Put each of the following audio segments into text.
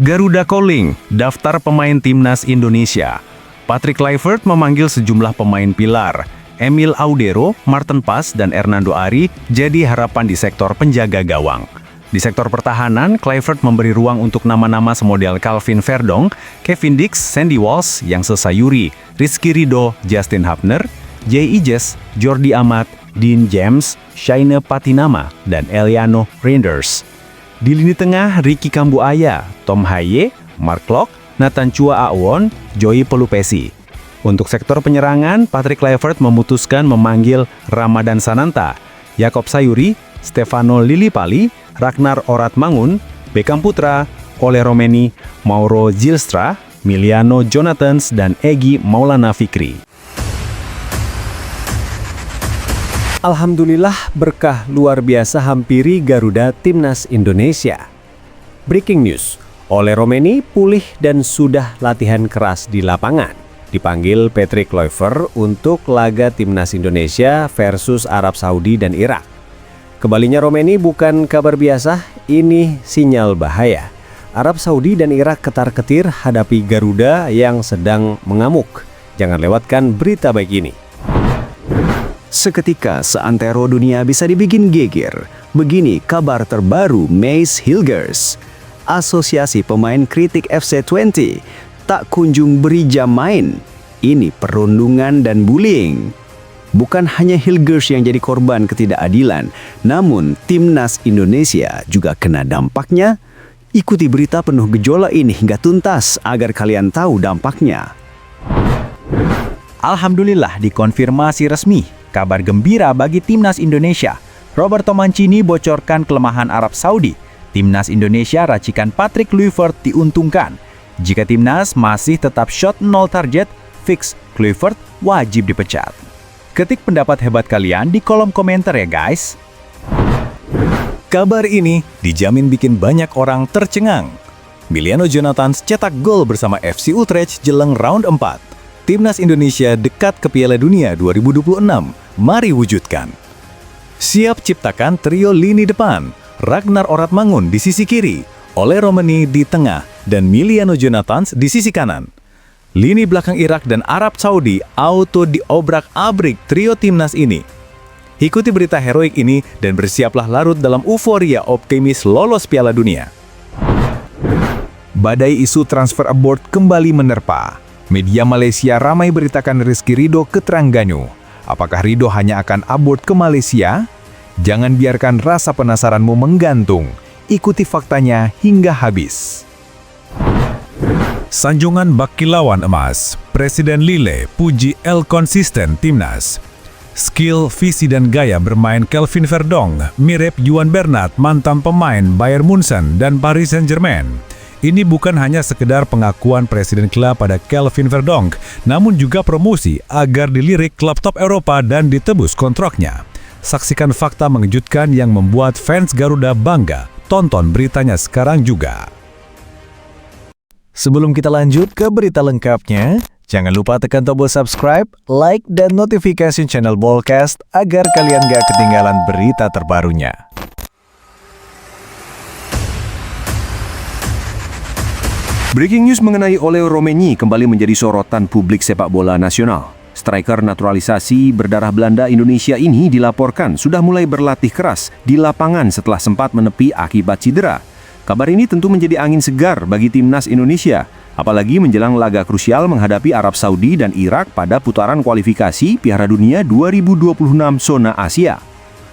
Garuda Calling, daftar pemain timnas Indonesia. Patrick Kluivert memanggil sejumlah pemain pilar. Emil Audero, Marten Pas, dan Hernando Ari jadi harapan di sektor penjaga gawang. Di sektor pertahanan, Kluivert memberi ruang untuk nama-nama semodel Calvin Verdong, Kevin Dix, Sandy Walsh, Yangse Sayuri, Rizky Ridho, Justin Hubner, Jay Ijes, Jordi Amat, Dean James, Shaine Patinama, dan Eliano Reinders. Di lini tengah, Ricky Kambuaya, Tom Haye, Mark Klok, Nathan Chua Awon, Joey Pelupesi. Untuk sektor penyerangan, Patrick Kluivert memutuskan memanggil Ramadan Sananta, Yakob Sayuri, Stefano Lillipali, Ragnar Oratmangun, Beckham Putra, Ole Romeni, Mauro Zylstra, Miliano Jonathans, dan Egy Maulana Fikri. Alhamdulillah berkah luar biasa hampiri Garuda Timnas Indonesia. Breaking news, Ole Romeni pulih dan sudah latihan keras di lapangan. Dipanggil Patrick Kluivert untuk laga Timnas Indonesia versus Arab Saudi dan Irak. Kembalinya Romeni bukan kabar biasa, ini sinyal bahaya. Arab Saudi dan Irak ketar-ketir hadapi Garuda yang sedang mengamuk. Jangan lewatkan berita baik ini. Seketika seantero dunia bisa dibikin geger. Begini kabar terbaru Mace Hilgers. Asosiasi Pemain Kritik FC20 tak kunjung beri jam main. Ini perundungan dan bullying. Bukan hanya Hilgers yang jadi korban ketidakadilan, namun Timnas Indonesia juga kena dampaknya. Ikuti berita penuh gejolak ini hingga tuntas agar kalian tahu dampaknya. Alhamdulillah dikonfirmasi resmi. Kabar gembira bagi Timnas Indonesia. Roberto Mancini bocorkan kelemahan Arab Saudi. Timnas Indonesia racikan Patrick Kluivert diuntungkan. Jika Timnas masih tetap shot 0 target, fix Kluivert wajib dipecat. Ketik pendapat hebat kalian di kolom komentar ya guys. Kabar ini dijamin bikin banyak orang tercengang. Miliano Jonathans cetak gol bersama FC Utrecht jelang round 4. Timnas Indonesia dekat ke Piala Dunia 2026. Mari wujudkan. Siap ciptakan trio lini depan. Ragnar Oratmangun di sisi kiri, Ole Romeni di tengah, dan Miliano Jonathans di sisi kanan. Lini belakang Irak dan Arab Saudi auto diobrak-abrik trio timnas ini. Ikuti berita heroik ini dan bersiaplah larut dalam euforia optimis lolos Piala Dunia. Badai isu transfer abroad kembali menerpa. Media Malaysia ramai beritakan Rizky Ridho ke Terengganu. Apakah Ridho hanya akan abort ke Malaysia? Jangan biarkan rasa penasaranmu menggantung. Ikuti faktanya hingga habis. Sanjungan bak kilauan emas. Presiden Lille puji konsisten Timnas. Skill, visi dan gaya bermain Calvin Verdong mirip Juan Bernat, mantan pemain Bayern Munchen dan Paris Saint-Germain. Ini bukan hanya sekedar pengakuan Presiden klub pada Calvin Verdong, namun juga promosi agar dilirik klub top Eropa dan ditebus kontraknya. Saksikan fakta mengejutkan yang membuat fans Garuda bangga. Tonton beritanya sekarang juga. Sebelum kita lanjut ke berita lengkapnya, jangan lupa tekan tombol subscribe, like, dan notifikasi channel Bolcast agar kalian gak ketinggalan berita terbarunya. Breaking news mengenai Ole Romeni kembali menjadi sorotan publik sepak bola nasional. Striker naturalisasi berdarah Belanda Indonesia ini dilaporkan sudah mulai berlatih keras di lapangan setelah sempat menepi akibat cedera. Kabar ini tentu menjadi angin segar bagi Timnas Indonesia, apalagi menjelang laga krusial menghadapi Arab Saudi dan Irak pada putaran kualifikasi Piala Dunia 2026 zona Asia.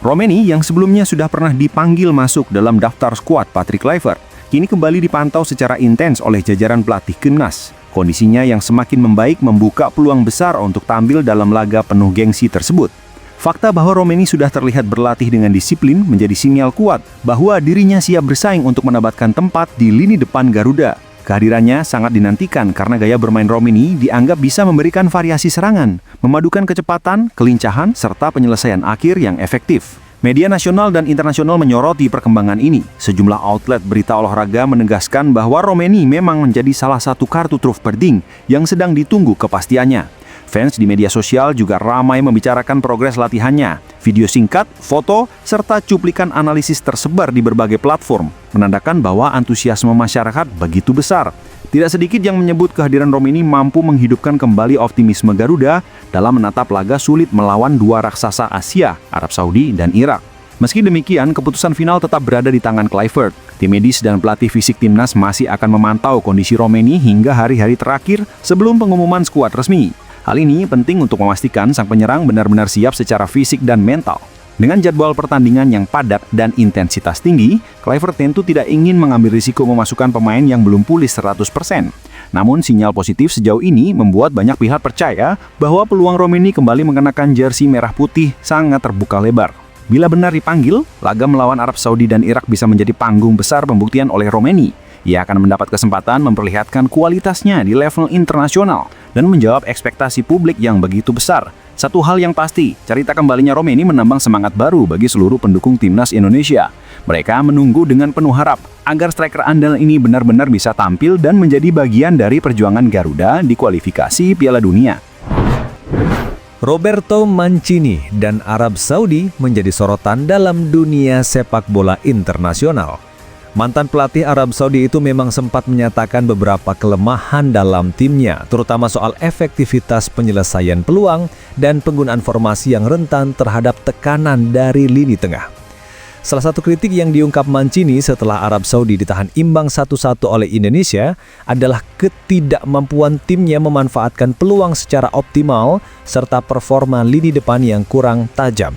Romeni yang sebelumnya sudah pernah dipanggil masuk dalam daftar skuad Patrick Kluivert, kini kembali dipantau secara intens oleh jajaran pelatih timnas. Kondisinya yang semakin membaik membuka peluang besar untuk tampil dalam laga penuh gengsi tersebut. Fakta bahwa Romeni sudah terlihat berlatih dengan disiplin menjadi sinyal kuat bahwa dirinya siap bersaing untuk mendapatkan tempat di lini depan Garuda. Kehadirannya sangat dinantikan karena gaya bermain Romeni dianggap bisa memberikan variasi serangan, memadukan kecepatan, kelincahan, serta penyelesaian akhir yang efektif. Media nasional dan internasional menyoroti perkembangan ini. Sejumlah outlet berita olahraga menegaskan bahwa Romeni memang menjadi salah satu kartu truf penting yang sedang ditunggu kepastiannya. Fans di media sosial juga ramai membicarakan progres latihannya. Video singkat, foto, serta cuplikan analisis tersebar di berbagai platform, menandakan bahwa antusiasme masyarakat begitu besar. Tidak sedikit yang menyebut kehadiran Romeni mampu menghidupkan kembali optimisme Garuda dalam menatap laga sulit melawan dua raksasa Asia, Arab Saudi dan Irak. Meski demikian, keputusan final tetap berada di tangan Kluivert. Tim medis dan pelatih fisik timnas masih akan memantau kondisi Romeni hingga hari-hari terakhir sebelum pengumuman skuad resmi. Hal ini penting untuk memastikan sang penyerang benar-benar siap secara fisik dan mental. Dengan jadwal pertandingan yang padat dan intensitas tinggi, Kluivert tentu tidak ingin mengambil risiko memasukkan pemain yang belum pulih 100%. Namun sinyal positif sejauh ini membuat banyak pihak percaya bahwa peluang Romeni kembali mengenakan jersey merah putih sangat terbuka lebar. Bila benar dipanggil, laga melawan Arab Saudi dan Irak bisa menjadi panggung besar pembuktian oleh Romeni. Ia akan mendapat kesempatan memperlihatkan kualitasnya di level internasional dan menjawab ekspektasi publik yang begitu besar. Satu hal yang pasti, cerita kembalinya Romeni menambang semangat baru bagi seluruh pendukung timnas Indonesia. Mereka menunggu dengan penuh harap agar striker andal ini benar-benar bisa tampil dan menjadi bagian dari perjuangan Garuda di kualifikasi Piala Dunia. Roberto Mancini dan Arab Saudi menjadi sorotan dalam dunia sepak bola internasional. Mantan pelatih Arab Saudi itu memang sempat menyatakan beberapa kelemahan dalam timnya, terutama soal efektivitas penyelesaian peluang dan penggunaan formasi yang rentan terhadap tekanan dari lini tengah. Salah satu kritik yang diungkap Mancini setelah Arab Saudi ditahan imbang 1-1 oleh Indonesia adalah ketidakmampuan timnya memanfaatkan peluang secara optimal serta performa lini depan yang kurang tajam.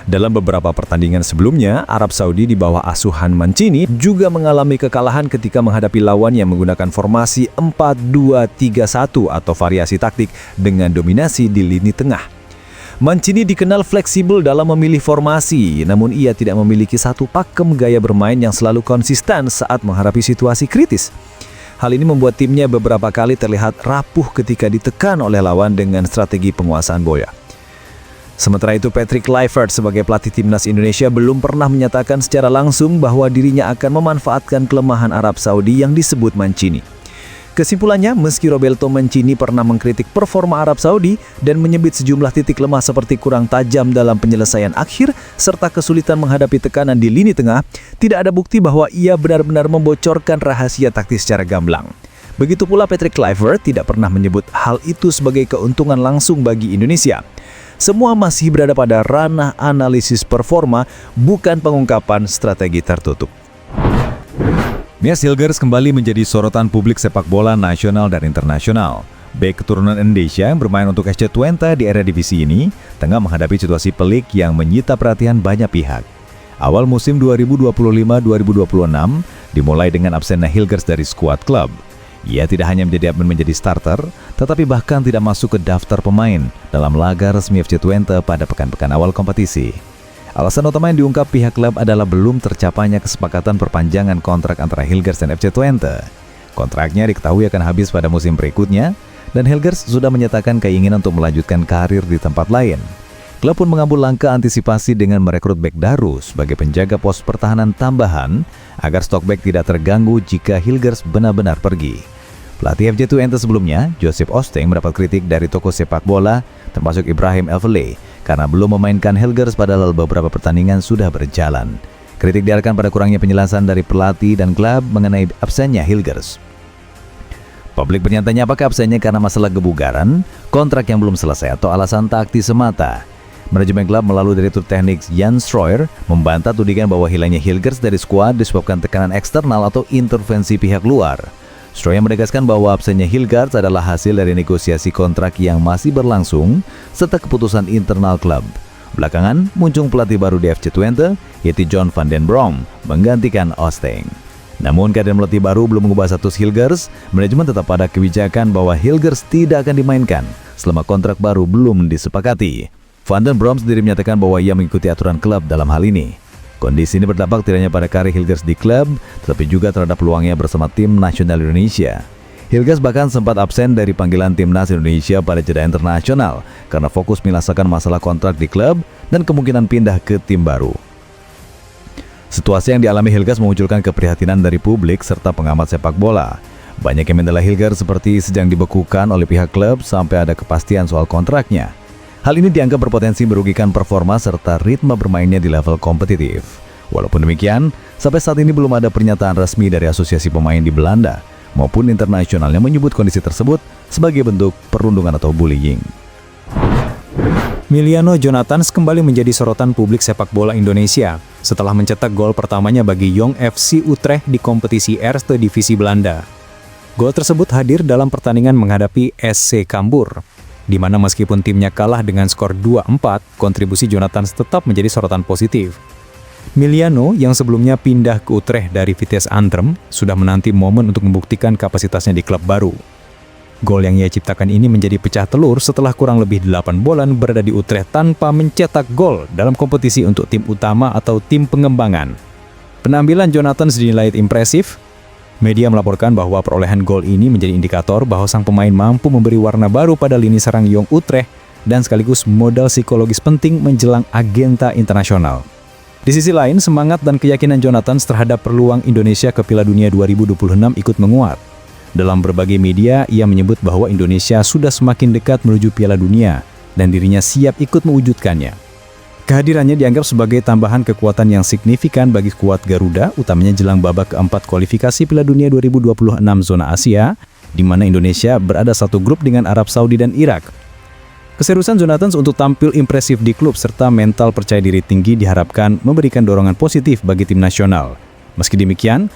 Dalam beberapa pertandingan sebelumnya, Arab Saudi di bawah asuhan Mancini juga mengalami kekalahan ketika menghadapi lawan yang menggunakan formasi 4-2-3-1 atau variasi taktik dengan dominasi di lini tengah. Mancini dikenal fleksibel dalam memilih formasi, namun ia tidak memiliki satu pakem gaya bermain yang selalu konsisten saat menghadapi situasi kritis. Hal ini membuat timnya beberapa kali terlihat rapuh ketika ditekan oleh lawan dengan strategi penguasaan bola. Sementara itu, Patrick Kluivert sebagai pelatih timnas Indonesia belum pernah menyatakan secara langsung bahwa dirinya akan memanfaatkan kelemahan Arab Saudi yang disebut Mancini. Kesimpulannya, meski Roberto Mancini pernah mengkritik performa Arab Saudi dan menyebut sejumlah titik lemah seperti kurang tajam dalam penyelesaian akhir serta kesulitan menghadapi tekanan di lini tengah, tidak ada bukti bahwa ia benar-benar membocorkan rahasia taktis secara gamblang. Begitu pula Patrick Kluivert tidak pernah menyebut hal itu sebagai keuntungan langsung bagi Indonesia. Semua masih berada pada ranah analisis performa, bukan pengungkapan strategi tertutup. Mies Hilgers kembali menjadi sorotan publik sepak bola nasional dan internasional. Bek keturunan Indonesia yang bermain untuk SC Twente di era divisi ini tengah menghadapi situasi pelik yang menyita perhatian banyak pihak. Awal musim 2025-2026 dimulai dengan absennya Hilgers dari skuad klub. Ia tidak hanya menjadi starter, tetapi bahkan tidak masuk ke daftar pemain dalam laga resmi FC Twente pada pekan-pekan awal kompetisi. Alasan utama yang diungkap pihak klub adalah belum tercapainya kesepakatan perpanjangan kontrak antara Hilgers dan FC Twente. Kontraknya diketahui akan habis pada musim berikutnya, dan Hilgers sudah menyatakan keinginan untuk melanjutkan karir di tempat lain. Klub pun mengambil langkah antisipasi dengan merekrut bek Daru sebagai penjaga pos pertahanan tambahan agar stok bek tidak terganggu jika Hilgers benar-benar pergi. Pelatih FC Twente sebelumnya, Joseph Osteng, mendapat kritik dari toko sepak bola termasuk Ibrahim Elvele karena belum memainkan Hilgers padahal beberapa pertandingan sudah berjalan. Kritik diarahkan pada kurangnya penjelasan dari pelatih dan klub mengenai absennya Hilgers. Publik bertanya apakah absennya karena masalah kebugaran, kontrak yang belum selesai atau alasan taktis semata. Manajemen klub melalui direktur teknik Jan Streuer membantah tudingan bahwa hilangnya Hilgers dari skuad disebabkan tekanan eksternal atau intervensi pihak luar. Streuer menegaskan bahwa absennya Hilgers adalah hasil dari negosiasi kontrak yang masih berlangsung serta keputusan internal klub. Belakangan muncul pelatih baru di FC Twente, yaitu John van den Brom, menggantikan Osteng. Namun keadaan pelatih baru belum mengubah status Hilgers, manajemen tetap pada kebijakan bahwa Hilgers tidak akan dimainkan selama kontrak baru belum disepakati. Van den Brom sendiri menyatakan bahwa ia mengikuti aturan klub dalam hal ini. Kondisi ini berdampak tidak hanya pada karir Hilgers di klub, tetapi juga terhadap peluangnya bersama tim nasional Indonesia. Hilgers bahkan sempat absen dari panggilan timnas Indonesia pada jeda internasional karena fokus menyelesaikan masalah kontrak di klub dan kemungkinan pindah ke tim baru. Situasi yang dialami Hilgers memunculkan keprihatinan dari publik serta pengamat sepak bola. Banyak yang menilai Hilger seperti sedang dibekukan oleh pihak klub sampai ada kepastian soal kontraknya. Hal ini dianggap berpotensi merugikan performa serta ritme bermainnya di level kompetitif. Walaupun demikian, sampai saat ini belum ada pernyataan resmi dari asosiasi pemain di Belanda maupun internasional yang menyebut kondisi tersebut sebagai bentuk perundungan atau bullying. Miliano Jonathans kembali menjadi sorotan publik sepak bola Indonesia setelah mencetak gol pertamanya bagi Jong FC Utrecht di kompetisi Eerste Divisi Belanda. Gol tersebut hadir dalam pertandingan menghadapi SC Cambuur, di mana meskipun timnya kalah dengan skor 2-4, kontribusi Jonathans tetap menjadi sorotan positif. Miliano yang sebelumnya pindah ke Utrecht dari Vitesse Antwerp sudah menanti momen untuk membuktikan kapasitasnya di klub baru. Gol yang ia ciptakan ini menjadi pecah telur setelah kurang lebih 8 bulan berada di Utrecht tanpa mencetak gol dalam kompetisi untuk tim utama atau tim pengembangan. Penampilan Jonathans dinilai impresif. Media melaporkan bahwa perolehan gol ini menjadi indikator bahwa sang pemain mampu memberi warna baru pada lini serang Jong Utrecht dan sekaligus modal psikologis penting menjelang agenda internasional. Di sisi lain, semangat dan keyakinan Jonathans terhadap peluang Indonesia ke Piala Dunia 2026 ikut menguat. Dalam berbagai media, ia menyebut bahwa Indonesia sudah semakin dekat menuju Piala Dunia dan dirinya siap ikut mewujudkannya. Kehadirannya dianggap sebagai tambahan kekuatan yang signifikan bagi skuad Garuda, utamanya jelang babak keempat kualifikasi Piala Dunia 2026 zona Asia, di mana Indonesia berada satu grup dengan Arab Saudi dan Irak. Keseriusan Jonathans untuk tampil impresif di klub serta mental percaya diri tinggi diharapkan memberikan dorongan positif bagi tim nasional. Meski demikian,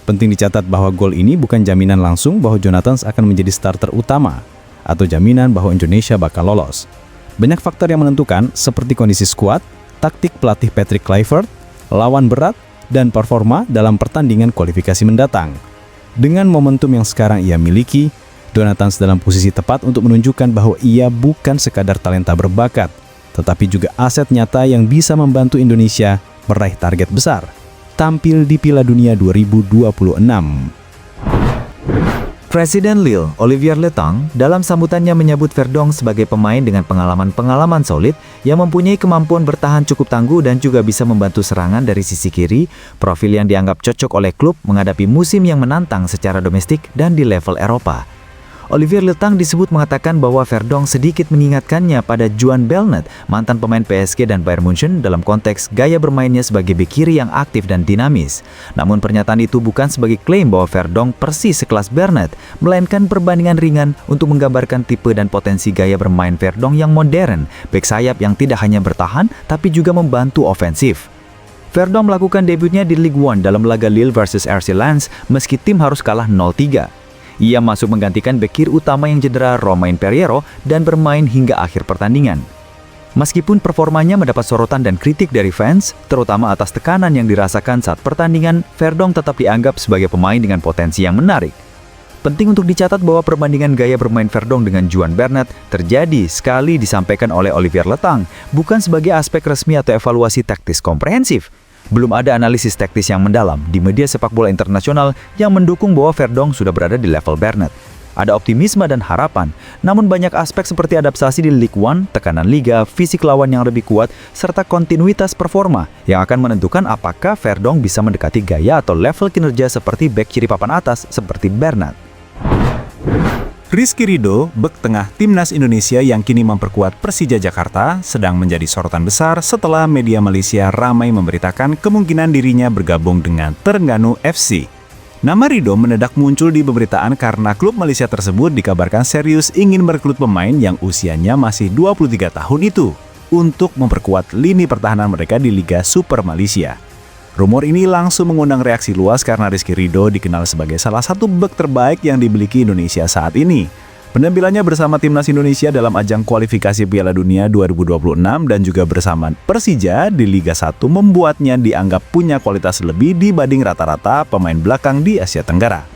penting dicatat bahwa gol ini bukan jaminan langsung bahwa Jonathans akan menjadi starter utama atau jaminan bahwa Indonesia bakal lolos. Banyak faktor yang menentukan seperti kondisi skuad, taktik pelatih Patrick Kluivert, lawan berat, dan performa dalam pertandingan kualifikasi mendatang. Dengan momentum yang sekarang ia miliki, Jonathans dalam posisi tepat untuk menunjukkan bahwa ia bukan sekadar talenta berbakat, tetapi juga aset nyata yang bisa membantu Indonesia meraih target besar, tampil di Piala Dunia 2026. Presiden Lille, Olivier Letang, dalam sambutannya menyebut Verdonk sebagai pemain dengan pengalaman-pengalaman solid yang mempunyai kemampuan bertahan cukup tangguh dan juga bisa membantu serangan dari sisi kiri, profil yang dianggap cocok oleh klub menghadapi musim yang menantang secara domestik dan di level Eropa. Olivier Letang disebut mengatakan bahwa Verdonk sedikit mengingatkannya pada Juan Belnet, mantan pemain PSG dan Bayern Munchen dalam konteks gaya bermainnya sebagai bek kiri yang aktif dan dinamis. Namun pernyataan itu bukan sebagai klaim bahwa Verdonk persis sekelas Belnet, melainkan perbandingan ringan untuk menggambarkan tipe dan potensi gaya bermain Verdonk yang modern, bek sayap yang tidak hanya bertahan tapi juga membantu ofensif. Verdonk melakukan debutnya di Ligue 1 dalam laga Lille vs RC Lens meski tim harus kalah 0-3. Ia masuk menggantikan bek kiri utama yang cedera Romain Pereiro dan bermain hingga akhir pertandingan. Meskipun performanya mendapat sorotan dan kritik dari fans, terutama atas tekanan yang dirasakan saat pertandingan, Verdonk tetap dianggap sebagai pemain dengan potensi yang menarik. Penting untuk dicatat bahwa perbandingan gaya bermain Verdonk dengan Juan Bernat terjadi sekali disampaikan oleh Olivier Letang, bukan sebagai aspek resmi atau evaluasi taktis komprehensif. Belum ada analisis taktis yang mendalam di media sepak bola internasional yang mendukung bahwa Verdonk sudah berada di level Bernat. Ada optimisme dan harapan, namun banyak aspek seperti adaptasi di Ligue 1, tekanan liga, fisik lawan yang lebih kuat, serta kontinuitas performa yang akan menentukan apakah Verdonk bisa mendekati gaya atau level kinerja seperti bek kiri papan atas seperti Bernat. Rizky Ridho, bek tengah Timnas Indonesia yang kini memperkuat Persija Jakarta, sedang menjadi sorotan besar setelah media Malaysia ramai memberitakan kemungkinan dirinya bergabung dengan Terengganu FC. Nama Ridho mendadak muncul di pemberitaan karena klub Malaysia tersebut dikabarkan serius ingin merekrut pemain yang usianya masih 23 tahun itu untuk memperkuat lini pertahanan mereka di Liga Super Malaysia. Rumor ini langsung mengundang reaksi luas karena Rizky Ridho dikenal sebagai salah satu bek terbaik yang dimiliki Indonesia saat ini. Penampilannya bersama Timnas Indonesia dalam ajang kualifikasi Piala Dunia 2026 dan juga bersama Persija di Liga 1 membuatnya dianggap punya kualitas lebih dibanding rata-rata pemain belakang di Asia Tenggara.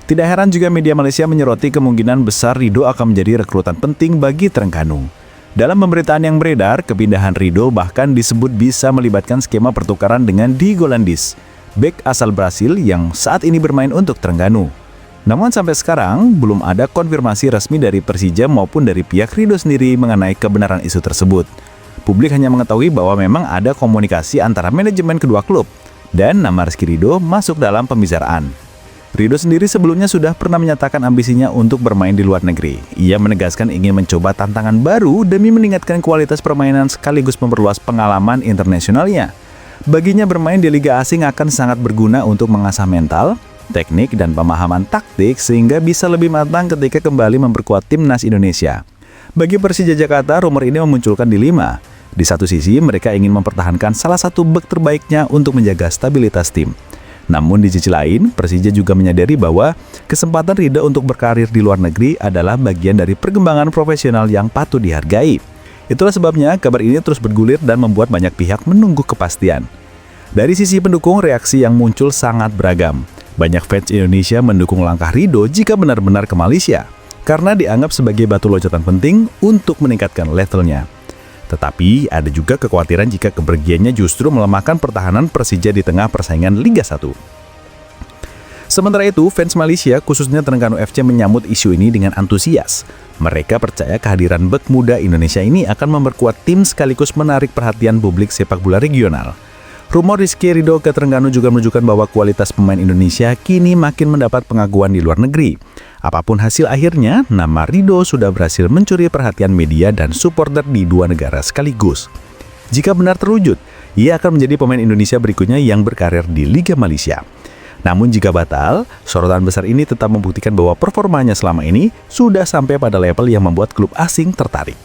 Tidak heran juga media Malaysia menyoroti kemungkinan besar Ridho akan menjadi rekrutan penting bagi Terengganu. Dalam pemberitaan yang beredar, kepindahan Ridho bahkan disebut bisa melibatkan skema pertukaran dengan Diego Landis, bek asal Brasil yang saat ini bermain untuk Terengganu. Namun sampai sekarang, belum ada konfirmasi resmi dari Persija maupun dari pihak Ridho sendiri mengenai kebenaran isu tersebut. Publik hanya mengetahui bahwa memang ada komunikasi antara manajemen kedua klub, dan nama Rizky Ridho masuk dalam pembicaraan. Rido sendiri sebelumnya sudah pernah menyatakan ambisinya untuk bermain di luar negeri. Ia menegaskan ingin mencoba tantangan baru demi meningkatkan kualitas permainan sekaligus memperluas pengalaman internasionalnya. Baginya bermain di liga asing akan sangat berguna untuk mengasah mental, teknik, dan pemahaman taktik sehingga bisa lebih matang ketika kembali memperkuat timnas Indonesia. Bagi Persija Jakarta, rumor ini memunculkan dilema. Di satu sisi, mereka ingin mempertahankan salah satu bek terbaiknya untuk menjaga stabilitas tim. Namun di sisi lain, Persija juga menyadari bahwa kesempatan Rido untuk berkarir di luar negeri adalah bagian dari perkembangan profesional yang patut dihargai. Itulah sebabnya kabar ini terus bergulir dan membuat banyak pihak menunggu kepastian. Dari sisi pendukung, reaksi yang muncul sangat beragam. Banyak fans Indonesia mendukung langkah Rido jika benar-benar ke Malaysia, karena dianggap sebagai batu loncatan penting untuk meningkatkan levelnya. Tetapi ada juga kekhawatiran jika kepergiannya justru melemahkan pertahanan Persija di tengah persaingan Liga 1. Sementara itu, fans Malaysia khususnya Terengganu FC menyambut isu ini dengan antusias. Mereka percaya kehadiran bek muda Indonesia ini akan memperkuat tim sekaligus menarik perhatian publik sepak bola regional. Rumor Rizky Rido ke Terengganu juga menunjukkan bahwa kualitas pemain Indonesia kini makin mendapat pengakuan di luar negeri. Apapun hasil akhirnya, nama Rido sudah berhasil mencuri perhatian media dan supporter di dua negara sekaligus. Jika benar terwujud, ia akan menjadi pemain Indonesia berikutnya yang berkarir di Liga Malaysia. Namun jika batal, sorotan besar ini tetap membuktikan bahwa performanya selama ini sudah sampai pada level yang membuat klub asing tertarik.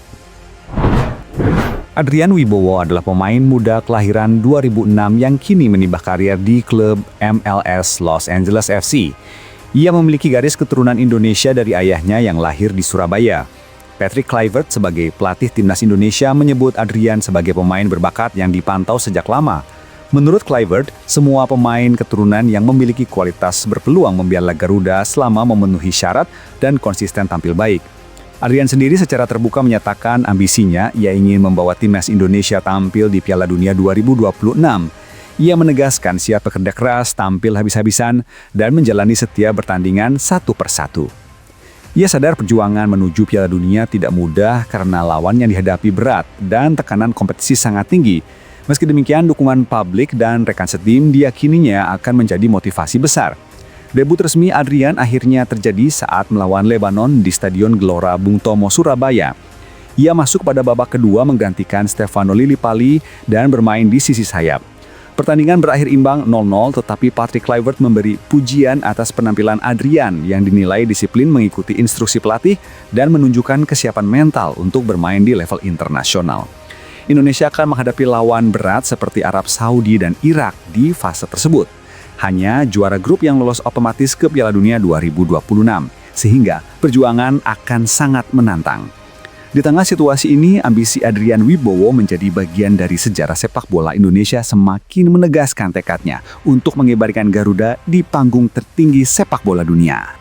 Adrian Wibowo adalah pemain muda kelahiran 2006 yang kini menimba karier di klub MLS Los Angeles FC. Ia memiliki garis keturunan Indonesia dari ayahnya yang lahir di Surabaya. Patrick Kluivert sebagai pelatih timnas Indonesia menyebut Adrian sebagai pemain berbakat yang dipantau sejak lama. Menurut Kluivert, semua pemain keturunan yang memiliki kualitas berpeluang membela Garuda selama memenuhi syarat dan konsisten tampil baik. Adrian sendiri secara terbuka menyatakan ambisinya ia ingin membawa timnas Indonesia tampil di Piala Dunia 2026. Ia menegaskan siap bekerja keras, tampil habis-habisan, dan menjalani setiap pertandingan satu persatu. Ia sadar perjuangan menuju Piala Dunia tidak mudah karena lawan yang dihadapi berat dan tekanan kompetisi sangat tinggi. Meski demikian, dukungan publik dan rekan setim diyakininya akan menjadi motivasi besar. Debut resmi Adrian akhirnya terjadi saat melawan Lebanon di Stadion Gelora Bung Tomo, Surabaya. Ia masuk pada babak kedua menggantikan Stefano Lillipali dan bermain di sisi sayap. Pertandingan berakhir imbang 0-0, tetapi Patrick Kluivert memberi pujian atas penampilan Adrian yang dinilai disiplin mengikuti instruksi pelatih dan menunjukkan kesiapan mental untuk bermain di level internasional. Indonesia akan menghadapi lawan berat seperti Arab Saudi dan Irak di fase tersebut. Hanya juara grup yang lolos otomatis ke Piala Dunia 2026, sehingga perjuangan akan sangat menantang. Di tengah situasi ini, ambisi Adrian Wibowo menjadi bagian dari sejarah sepak bola Indonesia semakin menegaskan tekadnya untuk mengibarkan Garuda di panggung tertinggi sepak bola dunia.